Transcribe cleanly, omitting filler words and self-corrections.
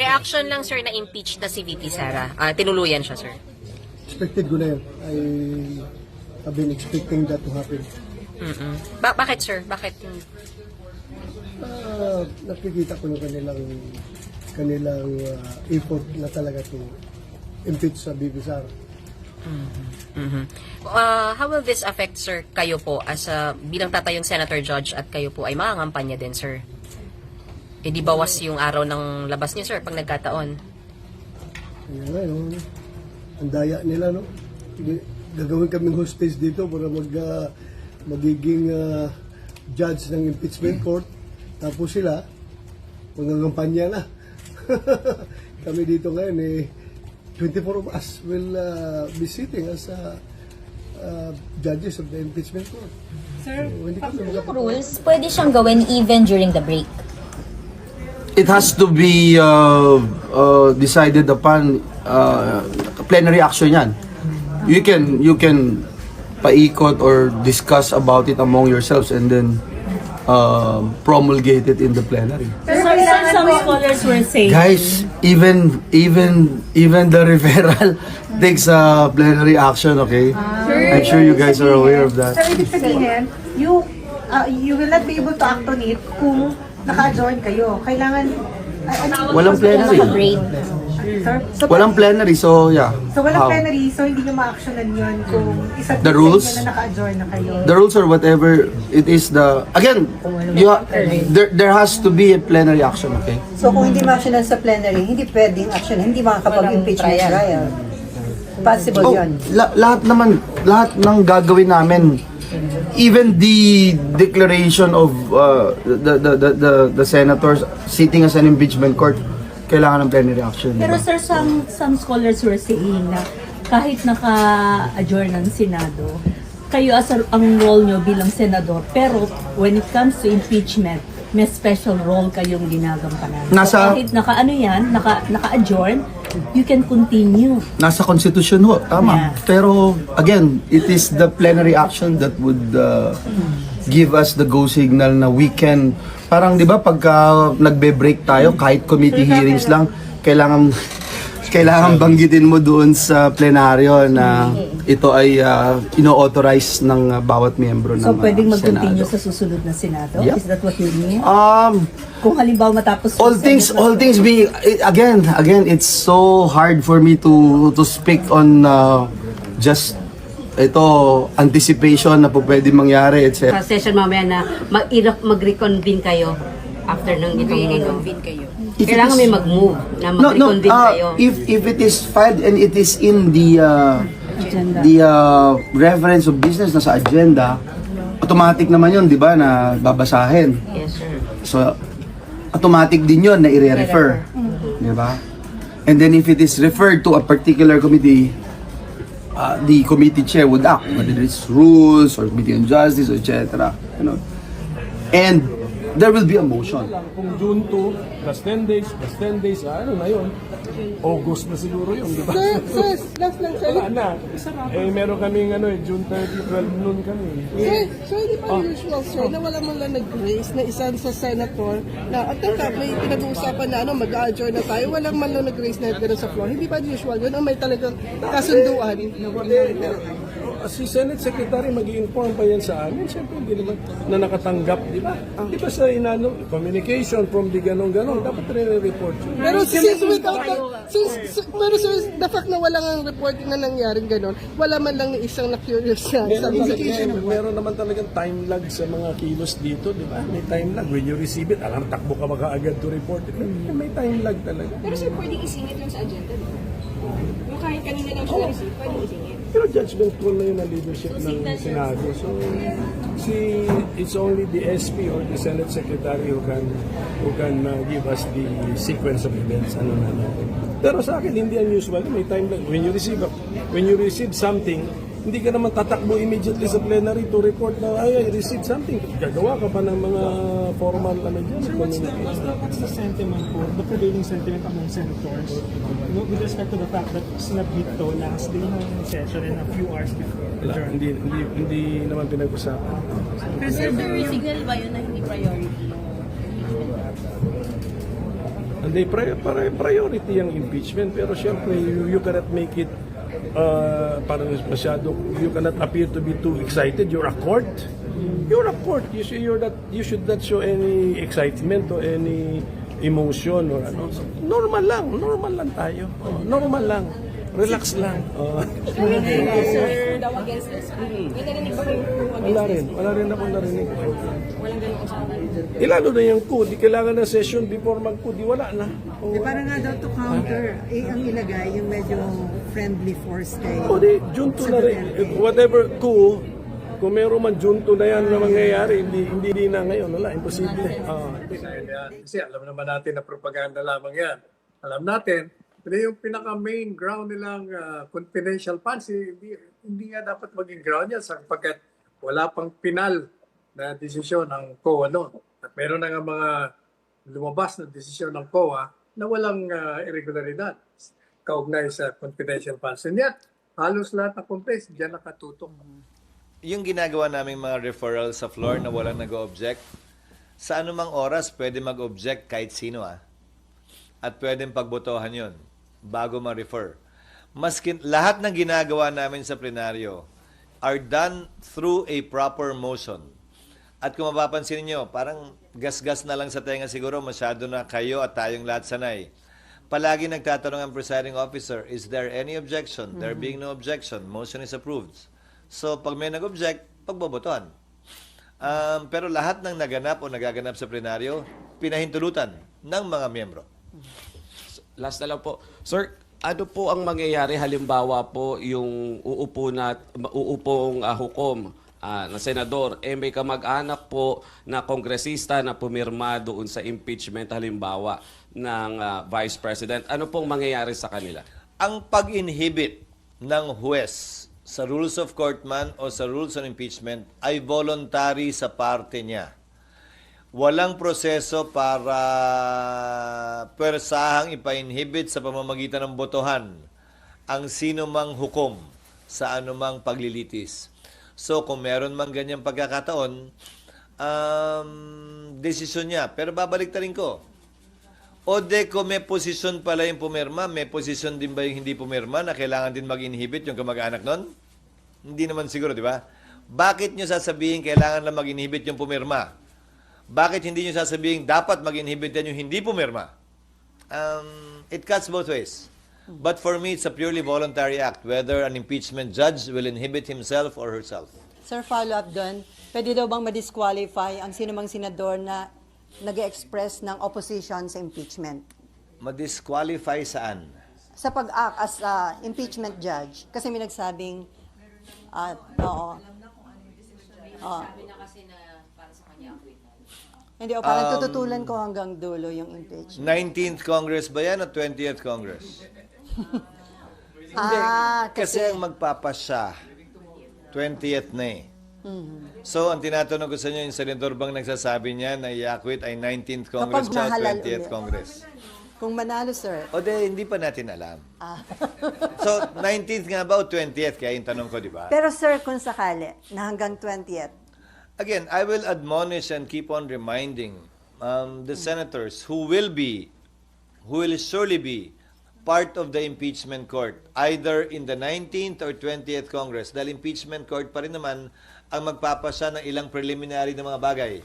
Reaction lang, sir, na impeach na si VP Sara. Tinuluyan siya, sir. Expected ko na yun. I've been expecting that to happen. Bakit, sir? Bakit? Nakikita ko yung kanilang effort na talaga to impeach sa VP Sara. How will this affect, sir, kayo po as bilang tatayong senator judge at kayo po ay mangangampanya din, sir? Di bawas yung araw ng labas niyo, sir, pag nagkataon. Kaya nga, no? Ang daya nila, no? Gagawin kaming hostage dito para magiging judge ng impeachment court. Tapos sila, mangangampanya na. Kami dito ngayon, 24 of us will be sitting as judges of the impeachment court. Sir, Yung rules, pwede siyang gawin even during the break. It has to be decided upon plenary action yan. You can paikot or discuss about it among yourselves and then promulgate it in the plenary. sir, some scholars were saying, Guys, even the referral takes a plenary action, okay? I'm sure you guys are aware of that. So, ibig sabihin, you will not be able to act on it kung naka-adjourn kayo. Kailangan... Walang plenary. Break. Sir? So, Walang plenary, so yeah. So, walang How? plenary, so hindi nyo ma-actionan yun kung isa The rules? na naka-adjourn na kayo. The rules or whatever it is again there has to be a plenary action, okay? So kung hindi ma-actionan sa plenary, hindi pwedeng action, hindi makakapag-impeachment trial. Possible yun. Lahat ng gagawin namin, even the declaration of the senators sitting as an impeachment court, kailangan ng plenary action. pero Diba? sir, some scholars were saying na kahit naka-adjourn ng Senado, kayo ang role nyo bilang senador, pero when it comes to impeachment, may special role kayong ginagampanan. So kahit naka-adjourn, you can continue. Nasa constitution ho, tama. Yeah. Pero again, it is the plenary action that would give us the go signal na we can, parang 'di ba pagka nagbe-break tayo kahit committee hearings lang, kailangan banggitin mo doon sa plenaryo na ito ay ino-authorize ng bawat miyembro ng So pwedeng mag-continue Senado. sa susunod na Senado? Yep. Is that what you mean? Um, Kung halimbawa matapos all things being again it's so hard for me to speak on just ito anticipation na po pwede mangyari etc. Sa session mamaya na mag-reconvene kayo after ng itong Reconvene kayo. kailangan may mag-move na mag-reconvene kayo. If it is filed and it is in the reference of business na sa agenda, automatic naman yun, di ba, na babasahin. Yes, sir. So, automatic din yun na i-refer. Di ba? And then if it is referred to a particular committee, the committee chair would act, whether it's rules or committee on justice, etc. You know. And there will be a motion. Kung June 2, plus 10 days, ano na yun? August na siguro yun, di ba? Sir, last lang, sir. Wala na. Meron kaming June 30, 12 noon kami. Sir, di ba usual, sir, na wala man lang nag-grace na isa sa senator na at may pinag-uusapan na mag-adjourn na tayo, walang man lang nag-grace na gano'n sa floor. Hindi ba usual yun? Ang may talagang kasunduan? Si Senate Secretary mag-i-inform pa yan sa amin. Siyempre, hindi naman na nakatanggap, di ba? Di ba sa communication from the ganong-ganon, dapat re-report yun. Pero pero sir, the fact na walang reporting na nangyaring gano'n, wala man lang isang na-curious na Meron sabi sa indication, meron naman talagang time lag sa mga kilos dito, di ba? May time lag. When you receive it, alam, takbo ka makaagad to report it. May time lag talaga. Pero sir, pwedeng isingit lang sa agenda, di ba? Yung kahit kanina lang siya na-receive, pwedeng isingit. Pero judgment call na yun ang leadership ng Senado. So, it's only the SP or the Senate Secretary who can give us the sequence of events. Ano na natin. Pero sa akin, hindi unusual. May time lang. When you receive something, hindi ka naman tatakbo immediately sa plenary to report na, I received something. Gagawa ka pa ng mga formal dyan. Sir, what's the sentiment po, the prevailing sentiment among senators with respect to the fact that sinabit to last day ng session and a few hours before the Wala, hindi naman pinag-usapan. Pero sir, signal ba yun na hindi priority? Hindi, priority ang impeachment. Pero siyempre, you cannot make it parang masyado, you cannot appear to be too excited. You're a court. You're a court. You should not show any excitement or any emotion or ano. So, normal lang tayo. Normal lang. Relax lang. Daw against SB. May narinig ba kayo Wala rin ako narinig. Walang ganung usapan. Lalo na yung coup, di kailangan ng session before mag-coup, di wala na. Para nga daw to counter, ang ilagay yung medyo friendly force kay... O di, junto na rin. Whatever coup, kung meron man junto na yan na mangyayari, hindi na ngayon. Wala, imposible. Kasi alam naman natin na propaganda lamang yan. Alam natin, pero yung pinaka-main ground nilang confidential funds, hindi nga dapat maging ground yan sapagkat wala pang pinal na desisyon ng COA noon. At meron na nga mga lumabas na desisyon ng COA na walang irregularidad kaugnay sa confidential funds. And yet, halos lahat ng complaints diyan nakatutok. Yung ginagawa naming mga referral sa floor na walang nag-object, sa anumang oras pwede mag-object kahit sino at pwedeng pagbotohan yon bago ma-refer. Maskin lahat ng ginagawa namin sa plenaryo are done through a proper motion. At kung mapapansin niyo, parang gas-gas na lang sa tenga siguro, masyado na kayo at tayong lahat sanay. Palagi nagtatanong ang presiding officer, is there any objection? There being no objection, motion is approved. So, pag may nag-object, pagbobotohan. Pero lahat ng naganap o nagaganap sa plenaryo, pinahintulutan ng mga miyembro. Last na lang po. Sir, ano po ang mangyayari halimbawa po yung uupong hukom na senador, may kamag-anak po na kongresista na pumirma doon sa impeachment halimbawa ng Vice President. Ano pong mangyayari sa kanila? Ang pag-inhibit ng huwes sa rules of court man o sa rules on impeachment ay voluntary sa parte niya. Walang proseso para pwersahang ipa-inhibit sa pamamagitan ng botohan ang sino mang hukom sa anumang paglilitis. So, kung meron mang ganyang pagkakataon, desisyon niya. Pero babalik rin ko. O kung may posisyon pala yung pumirma, may posisyon din ba yung hindi pumirma na kailangan din mag-inhibit yung kamag-anak nun? Hindi naman siguro, di ba? Bakit nyo sasabihin kailangan lang mag-inhibit yung pumirma? Bakit hindi nyo sasabihin dapat mag-inhibit yan yung hindi pumirma? It cuts both ways. But for me, it's a purely voluntary act, whether an impeachment judge will inhibit himself or herself. Sir, follow-up doon. Pwede daw bang ma-disqualify ang sinumang senador na nag-express ng opposition sa impeachment? Ma-disqualify saan? Sa pag-act as impeachment judge. Kasi may nagsabing, oo. Sabi na kasi na para sa kanya acquit. Hindi, parang tututulan ko hanggang dulo yung impeachment. 19th Congress ba yan o 20th Congress? Kasi ang magpapasya, 20th na eh. So, ang tinatanong ko sa inyo, yung senador bang nagsasabi niya na i-acquit ay 19th Congress o 20th Congress? Kung manalo, sir. O hindi pa natin alam. So, 19th nga ba o 20th? Kaya yung tanong ko, di ba? Pero sir, kung sakali, na hanggang 20th, Again, I will admonish and keep on reminding the senators who will surely be part of the impeachment court, either in the 19th or 20th Congress, dahil impeachment court pa rin naman ang magpapasya ng ilang preliminary na mga bagay.